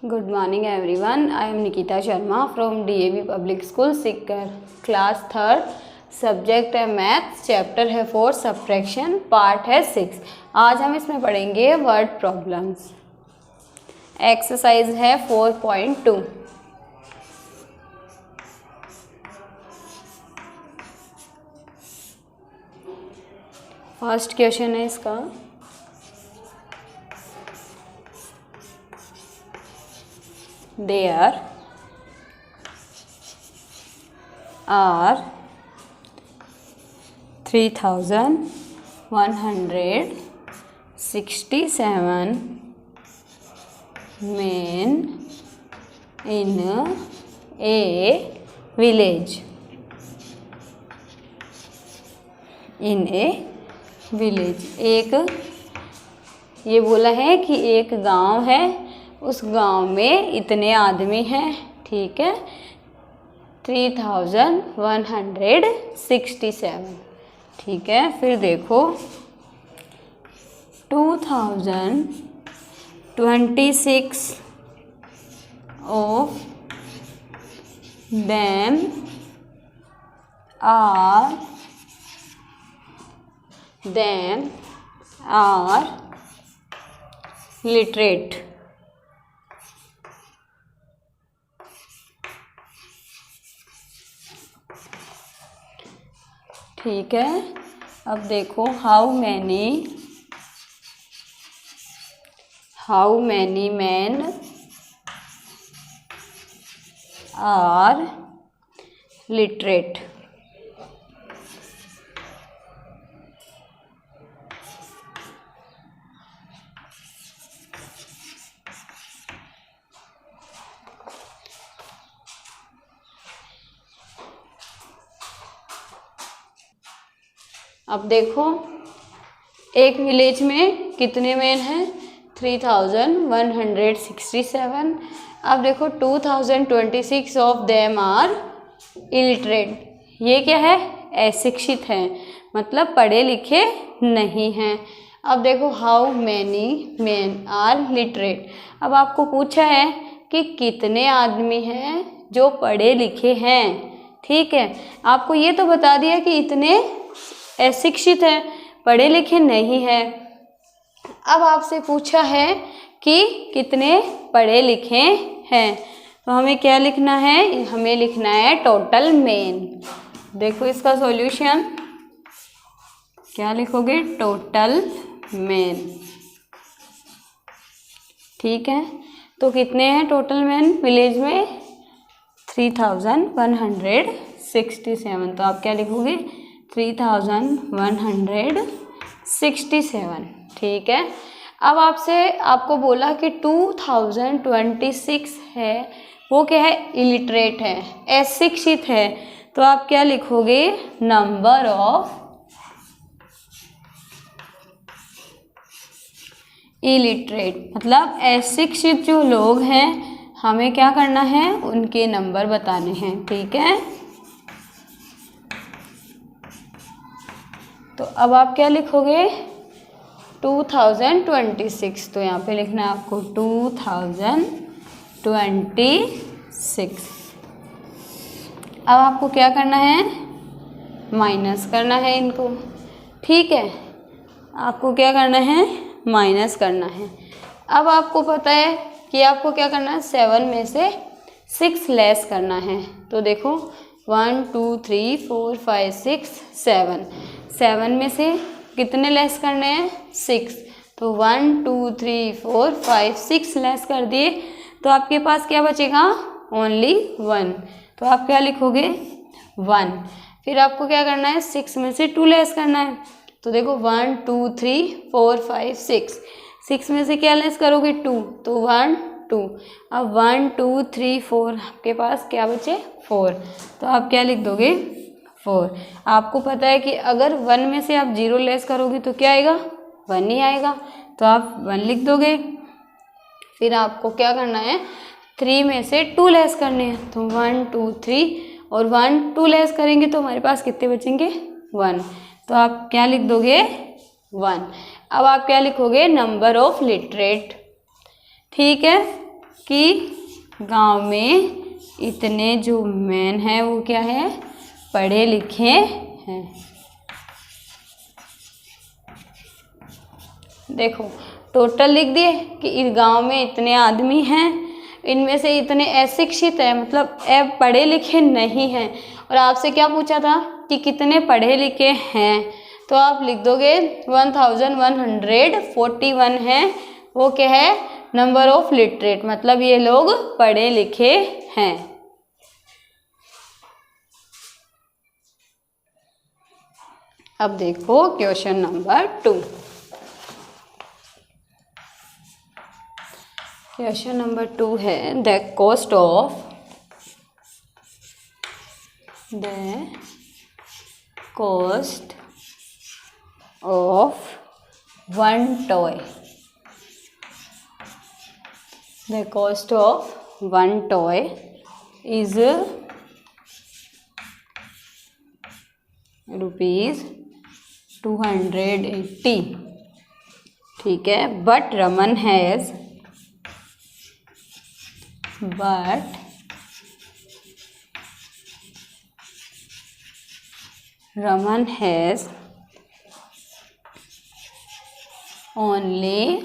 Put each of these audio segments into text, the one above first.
Good morning everyone. I am Nikita Sharma from DAV Public School Sikar. Class 3rd. Subject है maths, chapter है 4 subtraction, part है 6। आज हम इसमें पढ़ेंगे वर्ड प्रॉब्लम्स। एक्सरसाइज है 4.2। फर्स्ट क्वेश्चन है इसका, there are 3167 men in a village. एक ये बोला है कि एक गांव है, उस गांव में इतने आदमी हैं, ठीक है। 3167, ठीक है। फिर देखो 2026 of them are literate। ठीक है। अब देखो how many man are literate. अब देखो एक विलेज में कितने मैन हैं, 3167। अब देखो 2026 ऑफ देम आर इलिटरेट। ये क्या है, अशिक्षित हैं, मतलब पढ़े लिखे नहीं हैं। अब देखो how many man are literate. अब आपको पूछा है कि कितने आदमी हैं जो पढ़े लिखे हैं, ठीक है। आपको ये तो बता दिया कि इतने अशिक्षित हैं, पढ़े लिखे नहीं हैं। अब आपसे पूछा है कि कितने पढ़े लिखे हैं, तो हमें क्या लिखना है, हमें लिखना है टोटल मेन। देखो इसका सॉल्यूशन क्या लिखोगे, टोटल मेन, ठीक है। तो कितने हैं टोटल मेन विलेज में, 3167। तो आप क्या लिखोगे, 3167, ठीक है। अब आपको बोला कि 2026 है, वो क्या है, इलिटरेट है, अशिक्षित है। तो आप क्या लिखोगे, नंबर ऑफ इलिटरेट, मतलब अशिक्षित जो लोग हैं हमें क्या करना है, उनके नंबर बताने हैं, ठीक है। तो अब आप क्या लिखोगे, 2026। तो यहाँ पे लिखना है आपको 2026। अब आपको क्या करना है, माइनस करना है इनको, ठीक है। आपको क्या करना है, माइनस करना है। अब आपको पता है कि आपको क्या करना है, 7 में से 6 लेस करना है। तो देखो 1 2 3 4 5 6 7, 7 में से कितने लेस करने हैं, 6। तो 1 2 3 4 5 6 लेस कर दिए, तो आपके पास क्या बचेगा, ओनली 1। तो आप क्या लिखोगे, 1। फिर आपको क्या करना है, 6 में से 2 लेस करना है। तो देखो 1 2 3 4 5 6, 6 में से क्या लेस करोगे, 2। तो 1 2। अब 1 2 3 4 आपके पास क्या बचे, 4। तो आप क्या लिख दोगे, 4। आपको पता है कि अगर 1 में से आप 0 लेस करोगे तो क्या आएगा, 1 ही आएगा। तो आप 1 लिख दोगे। फिर आपको क्या करना है, 3 में से 2 लेस करने हैं। तो 1 2 3 और 1 2 लेस करेंगे तो हमारे पास कितने बचेंगे, 1। तो आप क्या लिख दोगे, 1। अब आप क्या लिखोगे, नंबर ऑफ लिटरेट, ठीक है। कि गांव में इतने जो मैन हैं वो क्या है, पढ़े लिखे हैं। देखो टोटल लिख दिए कि इस गांव में इतने आदमी हैं, इनमें से इतने अशिक्षित हैं, मतलब पढ़े लिखे नहीं हैं। और आपसे क्या पूछा था कि कितने पढ़े लिखे हैं, तो आप लिख दोगे 1141 हैं। वो क्या है, नंबर ऑफ लिटरेट, मतलब ये लोग पढ़े लिखे हैं। अब देखो क्वेश्चन नंबर 2। क्वेश्चन नंबर 2 है the cost of one toy. The cost of one toy is rupees 280, ठीक है। But Raman has only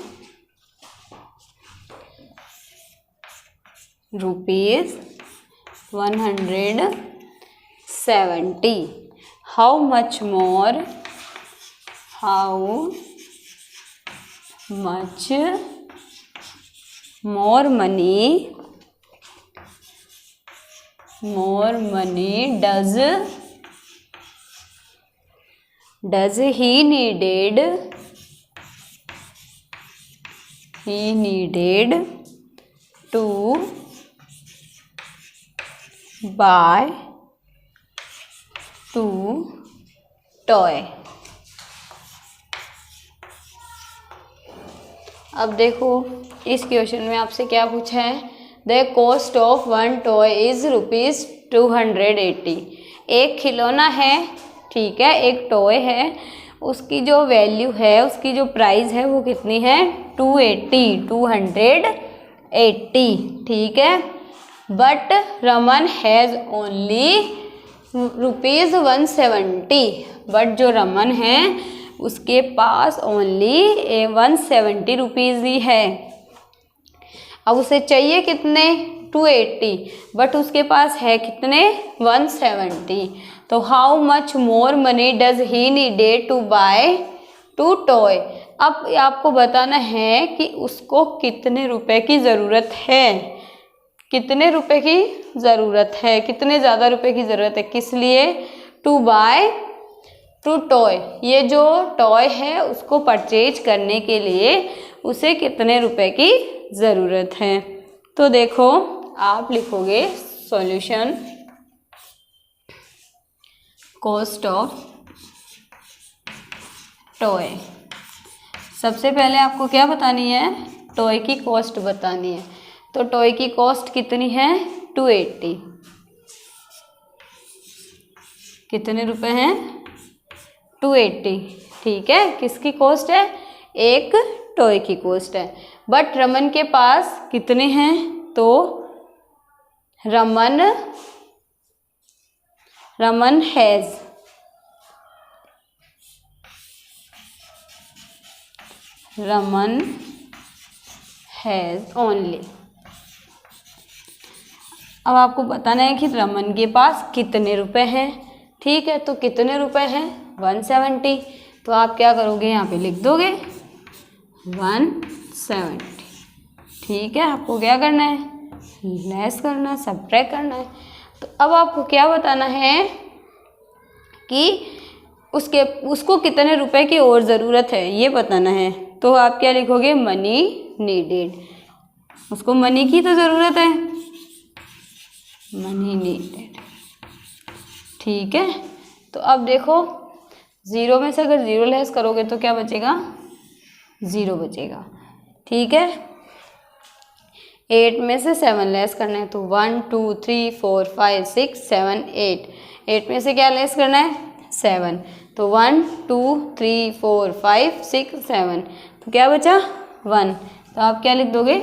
rupees 170. How much more money does he needed to buy 2 toy। अब देखो इस question में आपसे क्या पूछा है, the cost of one toy is rupees 280। एक खिलौना है, ठीक है, एक टॉय है, उसकी जो वैल्यू है, उसकी जो प्राइस है वो कितनी है, 280, ठीक है। But Raman has only rupees 170, but जो रमन है उसके पास ओनली 170 रुपीज़ ही है। अब उसे चाहिए कितने, 280, बट उसके पास है कितने, 170। तो how much more money does he needed to buy 2 toy. अब आपको बताना है कि उसको कितने रुपए की ज़रूरत है, कितने रुपए की ज़रूरत है, कितने ज़्यादा रुपए की ज़रूरत है, किस लिए, टू बाय 2 टॉय। ये जो टॉय है उसको परचेज करने के लिए उसे कितने रुपए की ज़रूरत है। तो देखो आप लिखोगे सॉल्यूशन, कॉस्ट ऑफ टॉय। सबसे पहले आपको क्या बतानी है, टॉय की कॉस्ट बतानी है। तो टॉय की कॉस्ट कितनी है, 280। कितने रुपए हैं, 280, ठीक है। किसकी कॉस्ट है, एक टॉय की कॉस्ट है। बट रमन के पास कितने हैं, तो रमन हैज़ ओनली। अब आपको बताना है कि रमन के पास कितने रुपए हैं, ठीक है। तो कितने रुपए हैं, 170। तो आप क्या करोगे, यहाँ पे लिख दोगे 170, ठीक है। आपको क्या करना है, लेस करना है, सब्ट्रैक्ट करना है। तो अब आपको क्या बताना है कि उसको कितने रुपए की और ज़रूरत है, ये बताना है। तो आप क्या लिखोगे, मनी नीडेड। उसको मनी की तो ज़रूरत है, मनी नीडेड, ठीक है। तो अब देखो 0 में से अगर 0 लेस करोगे तो क्या बचेगा, 0 बचेगा, ठीक है। 8 में से 7 लेस करना है, तो 1 2 3 4 5 6 7 8। 8 में से क्या लेस करना है, 7। तो 1 2 3 4 5 6 7, तो क्या बचा, 1। तो आप क्या लिख दोगे,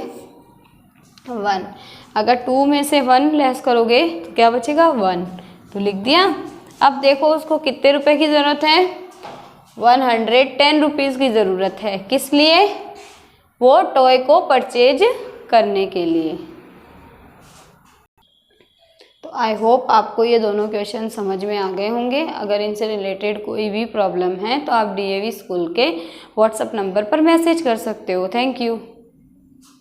1। अगर 2 में से 1 लेस करोगे तो क्या बचेगा 1, तो लिख दिया। अब देखो उसको कितने रुपए की ज़रूरत है, 110 रुपीज़ की ज़रूरत है। किस लिए, वो टॉय को परचेज करने के लिए। तो आई होप आपको ये दोनों क्वेश्चन समझ में आ गए होंगे। अगर इनसे रिलेटेड कोई भी प्रॉब्लम है तो आप DAV स्कूल के व्हाट्सएप नंबर पर मैसेज कर सकते हो। Thank you.